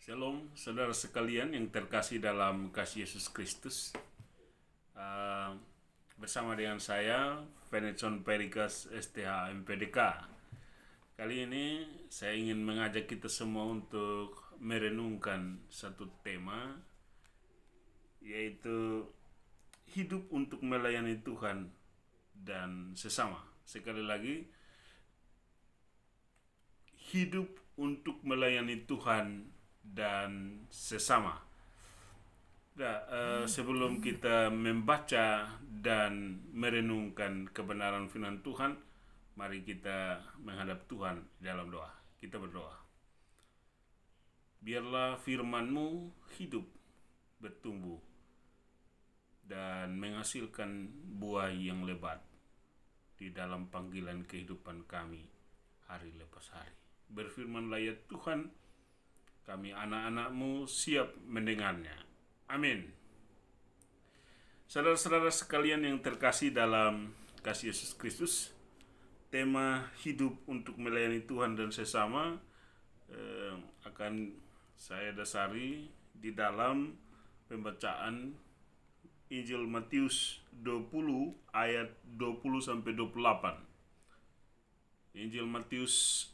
Shalom, saudara sekalian yang terkasih dalam kasih Yesus Kristus. Uh, Bersama dengan saya, Venetson Perikas STH MPDK. Kali ini saya ingin mengajak kita semua untuk merenungkan satu tema, yaitu hidup untuk melayani Tuhan dan sesama. Sekali lagi, hidup untuk melayani Tuhan dan sesama. Sebelum kita membaca dan merenungkan kebenaran firman Tuhan, mari kita menghadap Tuhan dalam doa. Kita berdoa. Biarlah firman-Mu hidup, bertumbuh, dan menghasilkan buah yang lebat di dalam panggilan kehidupan kami hari lepas hari. Berfirmanlah ya Tuhan, kami anak-anak-Mu siap mendengarnya. Amin. Saudara-saudara sekalian yang terkasih dalam kasih Yesus Kristus, tema hidup untuk melayani Tuhan dan sesama akan saya dasari di dalam pembacaan Injil Matius 20 ayat 20 sampai 28. Injil Matius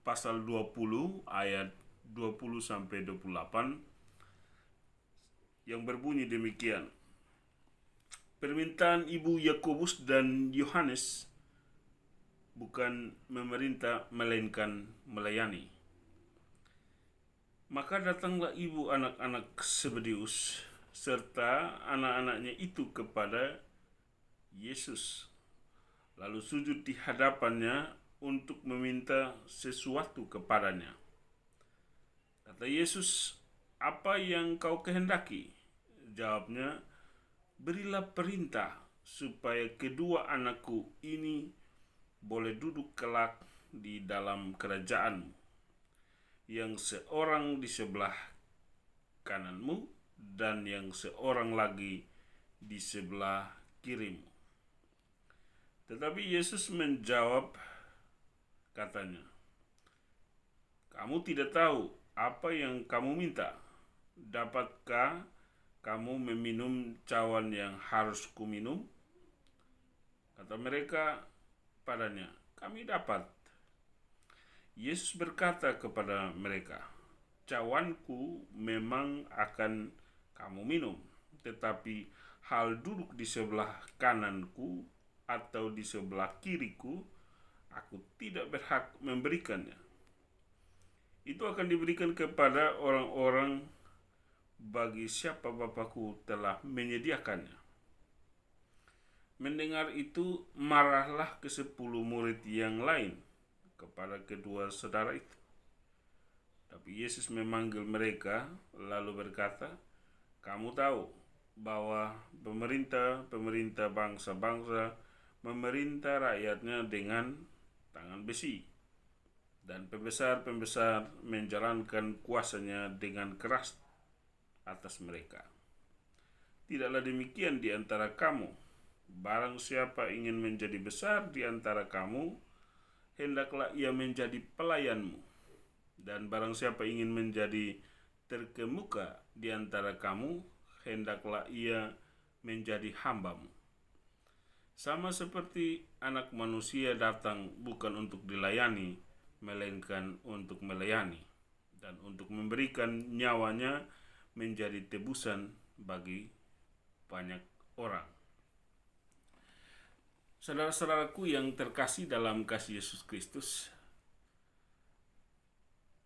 pasal 20 ayat 20 sampai 28 yang berbunyi demikian. Permintaan ibu Yakobus dan Yohanes bukan memerintah melainkan melayani. Maka datanglah ibu anak-anak Zebedeus serta anak-anaknya itu kepada Yesus, lalu sujud di hadapannya untuk meminta sesuatu kepadanya. Kata Yesus, "Apa yang kau kehendaki?" Jawabnya, "Berilah perintah supaya kedua anakku ini boleh duduk kelak di dalam kerajaan-Mu, yang seorang di sebelah kanan-Mu dan yang seorang lagi di sebelah kiri-Mu." Tetapi Yesus menjawab, katanya, "Kamu tidak tahu apa yang kamu minta. Dapatkah kamu meminum cawan yang harus kuminum?" Kata mereka padanya, "Kami dapat." Yesus berkata kepada mereka, "Cawanku memang akan kamu minum, tetapi hal duduk di sebelah kananku atau di sebelah kiriku, aku tidak berhak memberikannya. Itu akan diberikan kepada orang-orang bagi siapa Bapakku telah menyediakannya." Mendengar itu, marahlah ke-10 murid yang lain kepada kedua saudara itu. Tapi Yesus memanggil mereka lalu berkata, "Kamu tahu bahwa pemerintah bangsa-bangsa memerintah rakyatnya dengan tangan besi, dan pembesar-pembesar menjalankan kuasanya dengan keras atas mereka. Tidaklah demikian di antara kamu. Barang siapa ingin menjadi besar di antara kamu, hendaklah ia menjadi pelayanmu. Dan barang siapa ingin menjadi terkemuka di antara kamu, hendaklah ia menjadi hambamu. Sama seperti Anak Manusia datang bukan untuk dilayani, melainkan untuk melayani, dan untuk memberikan nyawanya menjadi tebusan bagi banyak orang." Saudara-saudaraku yang terkasih dalam kasih Yesus Kristus,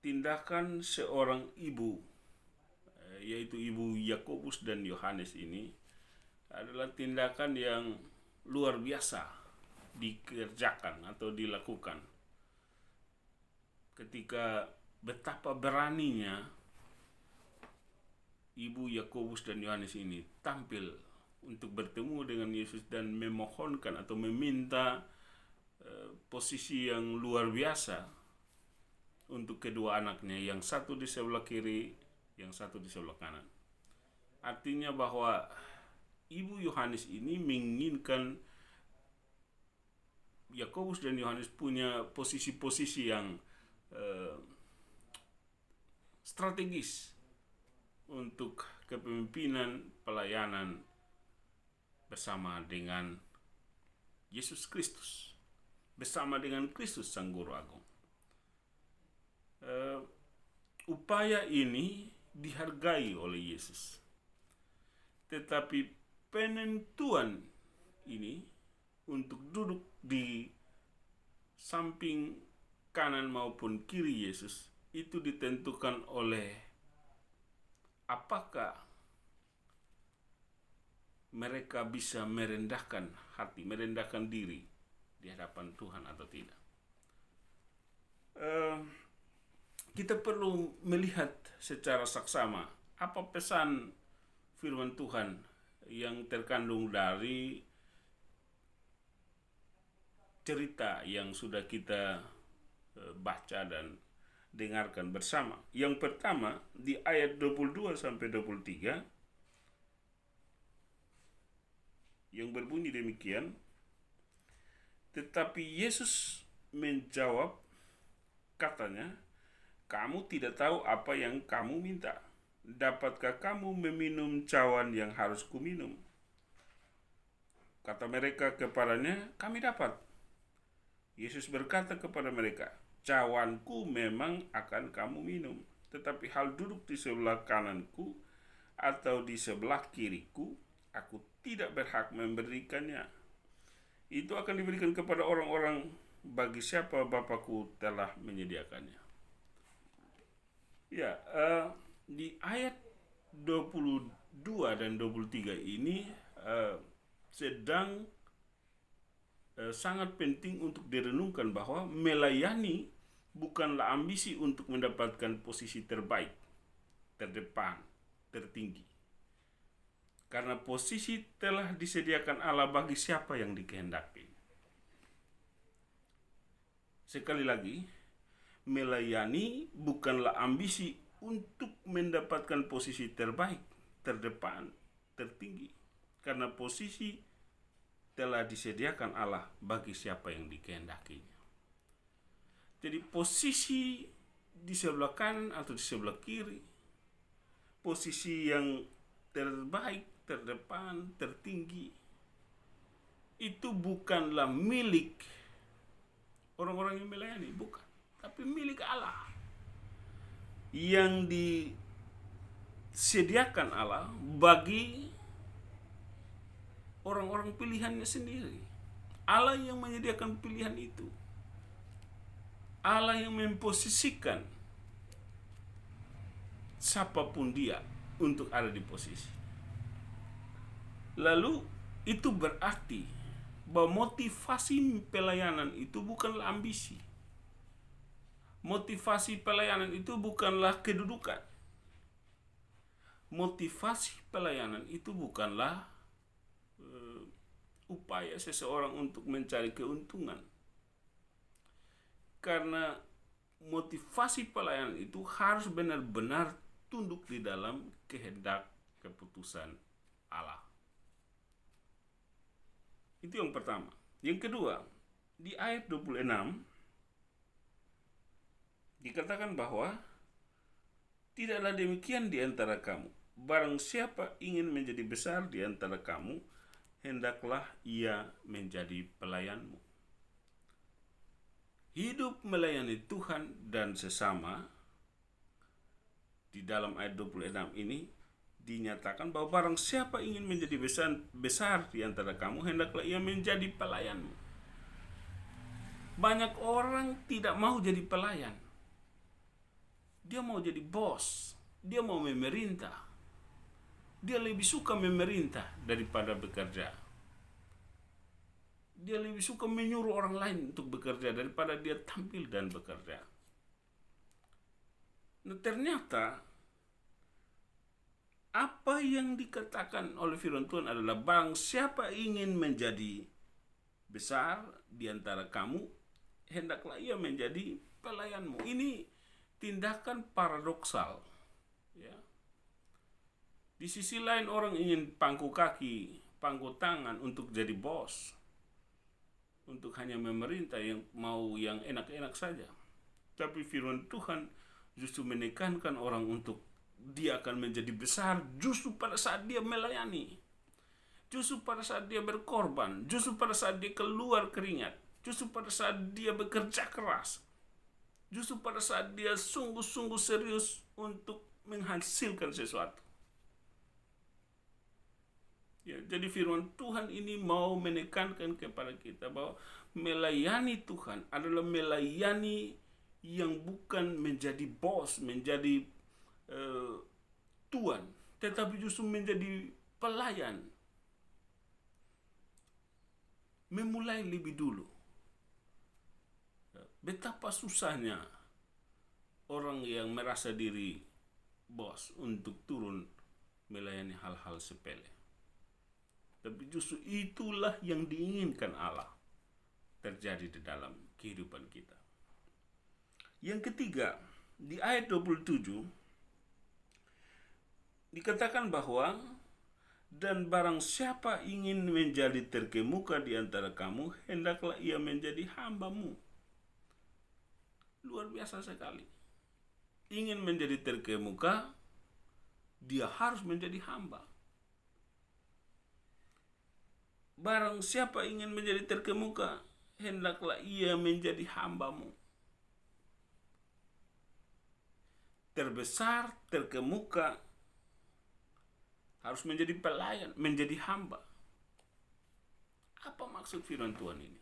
tindakan seorang ibu, yaitu ibu Yakobus dan Yohanes ini, adalah tindakan yang luar biasa dikerjakan atau dilakukan. Ketika betapa beraninya ibu Yakobus dan Yohanes ini tampil untuk bertemu dengan Yesus dan memohonkan atau meminta posisi yang luar biasa untuk kedua anaknya, yang satu di sebelah kiri, yang satu di sebelah kanan. Artinya bahwa ibu Yohanes ini menginginkan Yakobus dan Yohanes punya posisi-posisi yang strategis untuk kepemimpinan pelayanan bersama dengan Yesus Kristus, bersama dengan Kristus Sang Guru Agung. Upaya ini dihargai oleh Yesus, tetapi penentuan ini untuk duduk di samping kanan maupun kiri Yesus itu ditentukan oleh apakah mereka bisa merendahkan hati, merendahkan diri di hadapan Tuhan atau tidak. Kita perlu melihat secara saksama apa pesan firman Tuhan yang terkandung dari cerita yang sudah kita baca dan dengarkan bersama. Yang pertama di ayat 22 sampai 23 yang berbunyi demikian, tetapi Yesus menjawab katanya, kamu tidak tahu apa yang kamu minta. Dapatkah kamu meminum cawan yang harus kuminum? Kata mereka kepadanya, kami dapat. Yesus berkata kepada mereka, cawanku memang akan kamu minum, tetapi hal duduk di sebelah kananku atau di sebelah kiriku, aku tidak berhak memberikannya. Itu akan diberikan kepada orang-orang bagi siapa Bapakku telah menyediakannya. Ya, di ayat 22 dan 23 ini sedang sangat penting untuk direnungkan bahwa melayani bukanlah ambisi untuk mendapatkan posisi terbaik, terdepan, tertinggi. Karena posisi telah disediakan Allah bagi siapa yang dikehendaki. Sekali lagi, melayani bukanlah ambisi untuk mendapatkan posisi terbaik, terdepan, tertinggi. Karena posisi telah disediakan Allah bagi siapa yang dikehendakinya. Jadi posisi di sebelah kanan atau di sebelah kiri, posisi yang terbaik, terdepan, tertinggi, itu bukanlah milik orang-orang yang melayani, bukan, tapi milik Allah yang disediakan Allah bagi orang-orang pilihannya sendiri. Allah yang menyediakan pilihan itu, Allah yang memposisikan siapapun dia untuk ada di posisi. Lalu itu berarti bahwa motivasi pelayanan itu bukanlah ambisi. Motivasi pelayanan itu bukanlah kedudukan. Motivasi pelayanan itu bukanlah upaya seseorang untuk mencari keuntungan. Karena motivasi pelayanan itu harus benar-benar tunduk di dalam kehendak keputusan Allah. Itu yang pertama. Yang kedua, di ayat 26 dikatakan bahwa tidaklah demikian di antara kamu. Barang siapa ingin menjadi besar di antara kamu, hendaklah ia menjadi pelayanmu. Hidup melayani Tuhan dan sesama di dalam ayat 26 ini dinyatakan bahwa barang siapa ingin menjadi besar di antara kamu, hendaklah ia menjadi pelayanmu. Banyak orang tidak mau jadi pelayan. Dia mau jadi bos, dia mau memerintah. Dia lebih suka memerintah daripada bekerja. Dia lebih suka menyuruh orang lain untuk bekerja daripada dia tampil dan bekerja. Nah, ternyata apa yang dikatakan oleh firman Tuhan adalah barang siapa ingin menjadi besar di antara kamu, hendaklah ia menjadi pelayanmu. Ini tindakan paradoksal, ya. Di sisi lain orang ingin pangku kaki, pangku tangan untuk jadi bos, untuk hanya memerintah, yang mau yang enak-enak saja. Tapi firman Tuhan justru menekankan orang untuk dia akan menjadi besar justru pada saat dia melayani, justru pada saat dia berkorban, justru pada saat dia keluar keringat, justru pada saat dia bekerja keras, justru pada saat dia sungguh-sungguh serius untuk menghasilkan sesuatu. Ya, jadi firman Tuhan ini mau menekankan kepada kita bahwa melayani Tuhan adalah melayani yang bukan menjadi bos, menjadi tuan, tetapi justru menjadi pelayan. Memulai lebih dulu. Betapa susahnya orang yang merasa diri bos untuk turun melayani hal-hal sepele. Tapi justru itulah yang diinginkan Allah terjadi di dalam kehidupan kita. Yang ketiga, di ayat 27 dikatakan bahwa dan barang siapa ingin menjadi terkemuka di antara kamu, hendaklah ia menjadi hambamu. Luar biasa sekali. Ingin menjadi terkemuka, dia harus menjadi hamba. Barang siapa ingin menjadi terkemuka, hendaklah ia menjadi hambamu. Terbesar, terkemuka, harus menjadi pelayan, menjadi hamba. Apa maksud firman Tuhan ini?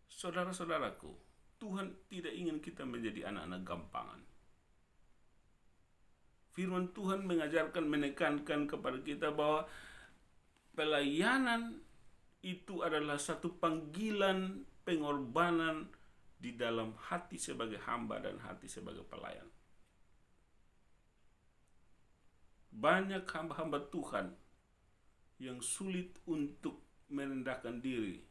Saudara-saudaraku, Tuhan tidak ingin kita menjadi anak-anak gampangan. Firman Tuhan mengajarkan, menekankan kepada kita bahwa pelayanan itu adalah satu panggilan pengorbanan di dalam hati sebagai hamba dan hati sebagai pelayan. Banyak hamba-hamba Tuhan yang sulit untuk merendahkan diri,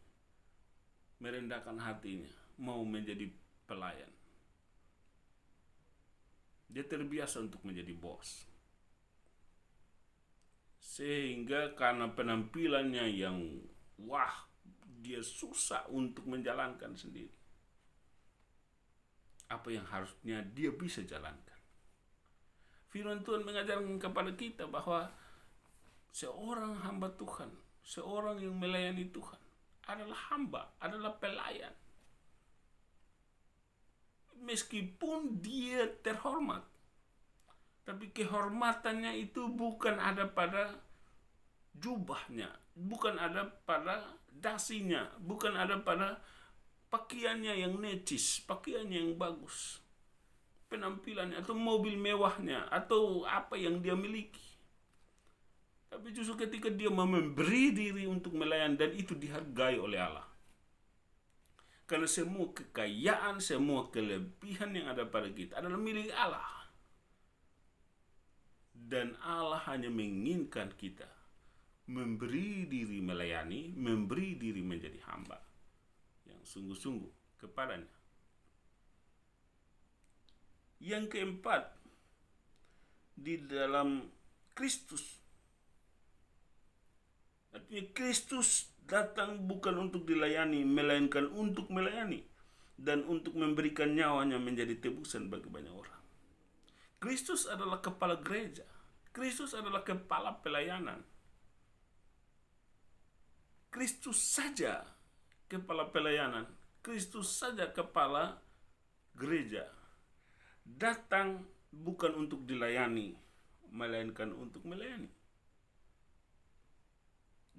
merendahkan hatinya, mau menjadi pelayan. Dia terbiasa untuk menjadi bos. Sehingga karena penampilannya yang wah, dia susah untuk menjalankan sendiri apa yang harusnya dia bisa jalankan. Firman Tuhan mengajarkan kepada kita bahwa seorang hamba Tuhan, seorang yang melayani Tuhan adalah hamba, adalah pelayan. Meskipun dia terhormat, tapi kehormatannya itu bukan ada pada jubahnya, bukan ada pada dasinya, bukan ada pada pakaiannya yang necis, pakaiannya yang bagus, penampilannya atau mobil mewahnya atau apa yang dia miliki. Tapi justru ketika dia memberi diri untuk melayani, dan itu dihargai oleh Allah. Karena semua kekayaan, semua kelebihan yang ada pada kita adalah milik Allah. Dan Allah hanya menginginkan kita memberi diri melayani, memberi diri menjadi hamba yang sungguh-sungguh kepadanya. Yang keempat, di dalam Kristus. Artinya Kristus datang bukan untuk dilayani, melainkan untuk melayani dan untuk memberikan nyawanya menjadi tebusan bagi banyak orang. Kristus adalah kepala gereja. Kristus adalah kepala pelayanan. Kristus saja kepala pelayanan. Kristus saja kepala gereja. Datang bukan untuk dilayani, melainkan untuk melayani.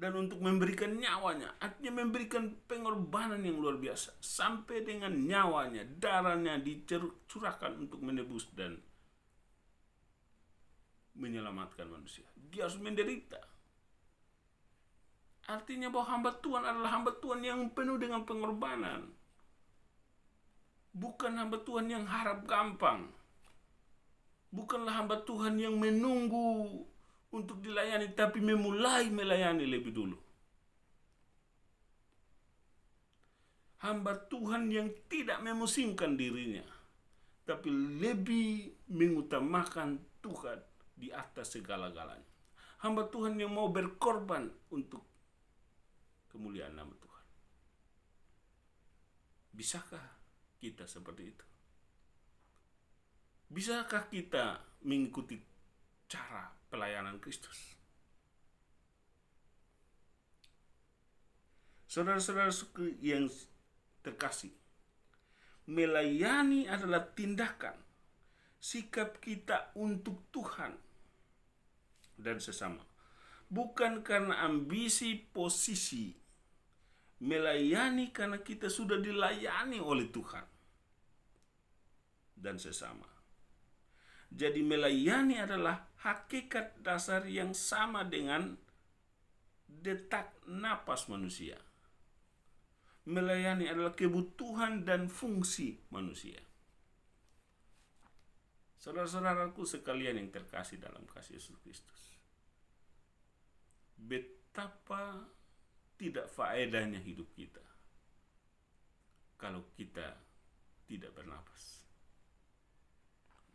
Dan untuk memberikan nyawanya, artinya memberikan pengorbanan yang luar biasa. Sampai dengan nyawanya, darahnya dicurahkan untuk menebus dan menyelamatkan manusia. Dia harus menderita. Artinya bahwa hamba Tuhan adalah hamba Tuhan yang penuh dengan pengorbanan. Bukan hamba Tuhan yang harap gampang. Bukanlah hamba Tuhan yang menunggu untuk dilayani, tapi memulai melayani lebih dulu. Hamba Tuhan yang tidak memusingkan dirinya, tapi lebih mengutamakan Tuhan di atas segala-galanya. Hamba Tuhan yang mau berkorban untuk kemuliaan nama Tuhan. Bisakah kita seperti itu? Bisakah kita mengikuti cara pelayanan Kristus? Saudara-saudara yang terkasih, melayani adalah tindakan, sikap kita untuk Tuhan dan sesama. Bukan karena ambisi posisi. Melayani karena kita sudah dilayani oleh Tuhan dan sesama. Jadi melayani adalah hakikat dasar yang sama dengan detak napas manusia. Melayani adalah kebutuhan dan fungsi manusia. Saudara-saudaraku sekalian yang terkasih dalam kasih Yesus Kristus, betapa tidak faedahnya hidup kita kalau kita tidak bernapas.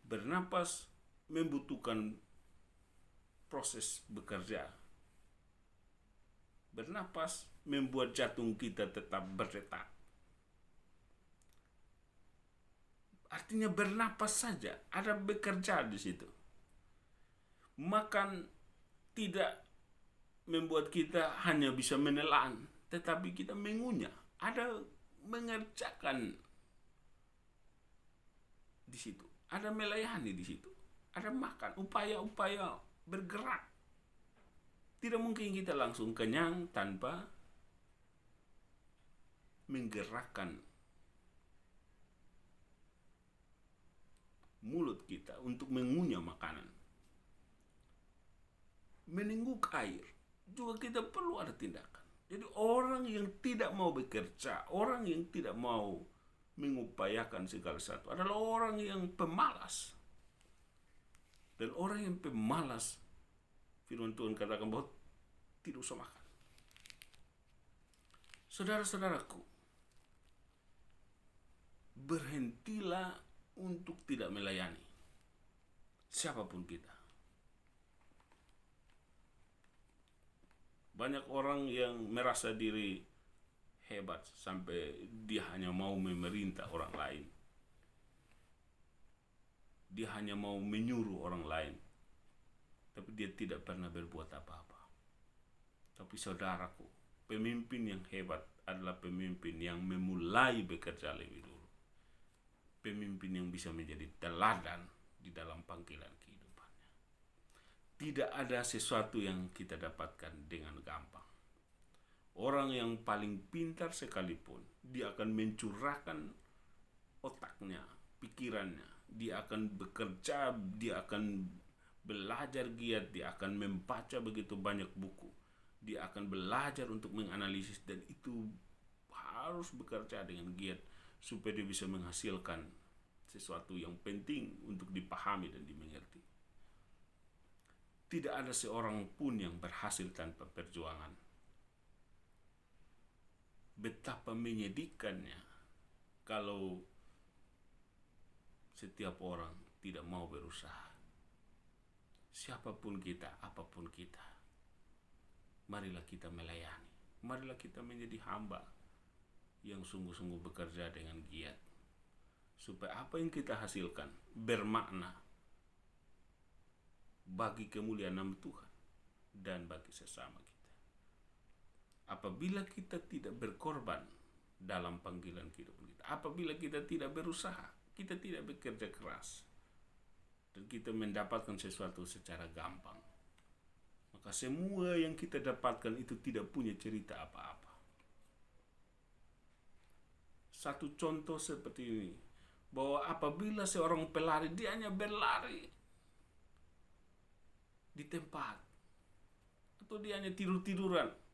Bernapas membutuhkan proses bekerja. Bernapas membuat jantung kita tetap berdetak. Artinya bernapas saja, ada bekerja di situ. Makan tidak membuat kita hanya bisa menelan, tetapi kita mengunyah. Ada mengerjakan di situ. Ada melayani di situ. Ada makan, upaya-upaya bergerak. Tidak mungkin kita langsung kenyang tanpa menggerakkan mulut kita untuk mengunyah makanan. Menengguk air juga kita perlu ada tindakan. Jadi orang yang tidak mau bekerja, orang yang tidak mau mengupayakan segala sesuatu adalah orang yang pemalas. Dan orang yang pemalas, firman Tuhan katakan bahwa tidak usah makan. Saudara-saudaraku, berhentilah untuk tidak melayani siapapun kita. Banyak orang yang merasa diri hebat sampai dia hanya mau memerintah orang lain. Dia hanya mau menyuruh orang lain. Tapi dia tidak pernah berbuat apa-apa. Tapi saudaraku, pemimpin yang hebat adalah pemimpin yang memulai bekerja lebih dulu. Pemimpin yang bisa menjadi teladan di dalam panggilan kehidupannya. Tidak ada sesuatu yang kita dapatkan dengan gampang. Orang yang paling pintar sekalipun, dia akan mencurahkan otaknya, pikirannya. Dia akan bekerja, dia akan belajar giat, dia akan membaca begitu banyak buku. Dia akan belajar untuk menganalisis, dan itu harus bekerja dengan giat supaya dia bisa menghasilkan sesuatu yang penting untuk dipahami dan dimengerti. Tidak ada seorang pun yang berhasil tanpa perjuangan. Betapa menyedihkannya kalau setiap orang tidak mau berusaha. Siapapun kita, apapun kita, marilah kita melayani. Marilah kita menjadi hamba yang sungguh-sungguh bekerja dengan giat, supaya apa yang kita hasilkan bermakna bagi kemuliaan nama Tuhan dan bagi sesama kita. Apabila kita tidak berkorban dalam panggilan kehidupan kita, apabila kita tidak berusaha, kita tidak bekerja keras, dan kita mendapatkan sesuatu secara gampang, maka semua yang kita dapatkan itu tidak punya cerita apa-apa. Satu contoh seperti ini, bahwa apabila seorang pelari, dia hanya berlari di tempat, atau dia hanya tidur-tiduran,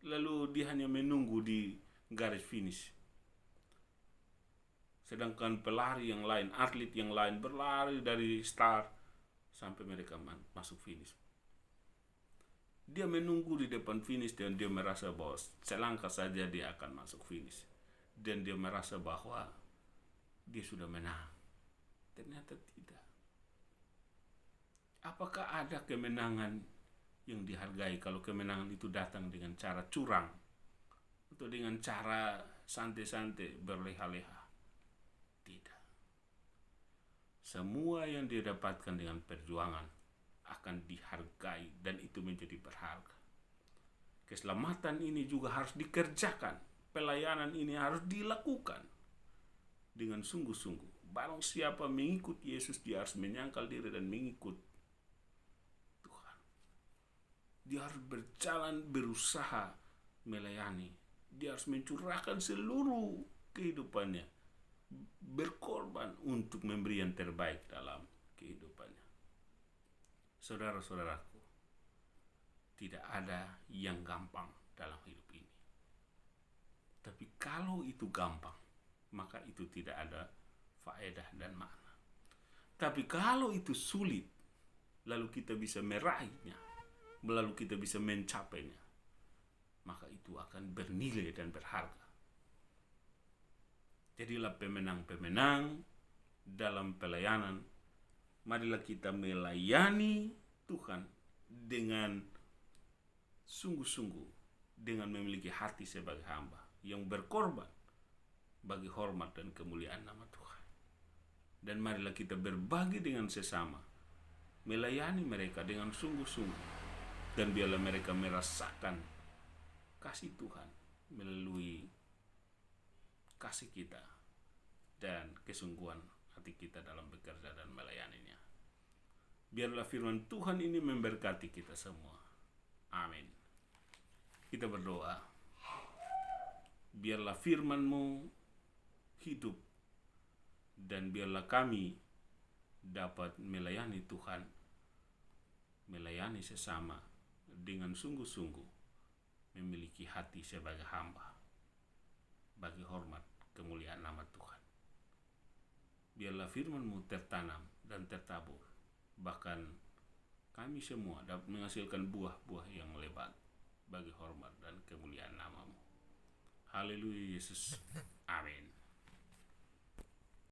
lalu dia hanya menunggu di garis finish. Sedangkan pelari yang lain, atlet yang lain berlari dari start sampai mereka masuk finish. Dia menunggu di depan finish dan dia merasa bahwa selangkah saja dia akan masuk finish. Dan dia merasa bahwa dia sudah menang. Ternyata tidak. Apakah ada kemenangan yang dihargai kalau kemenangan itu datang dengan cara curang atau dengan cara santai-santai berleha-leha? Tidak. semua yang dia dapatkan dengan perjuangan akan dihargai dan itu menjadi berharga. Keselamatan ini juga harus dikerjakan, pelayanan ini harus dilakukan dengan sungguh-sungguh. Barang siapa mengikut Yesus, dia harus menyangkal diri dan mengikut Tuhan. Dia harus berjalan, berusaha melayani. Dia harus mencurahkan seluruh kehidupannya, berkorban untuk memberi yang terbaik dalam kehidupannya. Saudara-saudaraku, tidak ada yang gampang dalam hidup ini. Tapi kalau itu gampang, maka itu tidak ada faedah dan makna. Tapi kalau itu sulit, lalu kita bisa meraihnya, lalu kita bisa mencapainya, maka itu akan bernilai dan berharga. Jadilah pemenang-pemenang dalam pelayanan. Marilah kita melayani Tuhan dengan sungguh-sungguh, dengan memiliki hati sebagai hamba yang berkorban bagi hormat dan kemuliaan nama Tuhan. Dan marilah kita berbagi dengan sesama, melayani mereka dengan sungguh-sungguh, dan biarlah mereka merasakan kasih Tuhan melalui kasih kita dan kesungguhan hati kita dalam bekerja dan melayaninya. Biarlah firman Tuhan ini memberkati kita semua. Amin. Kita berdoa. Biarlah firman-Mu hidup, dan biarlah kami dapat melayani Tuhan, melayani sesama dengan sungguh-sungguh, memiliki hati sebagai hamba bagi hormat kemuliaan nama Tuhan. Biarlah firman-Mu tertanam dan tertabur, bahkan kami semua dapat menghasilkan buah-buah yang lebat bagi hormat dan kemuliaan nama-Mu. Haleluya Yesus. Amin.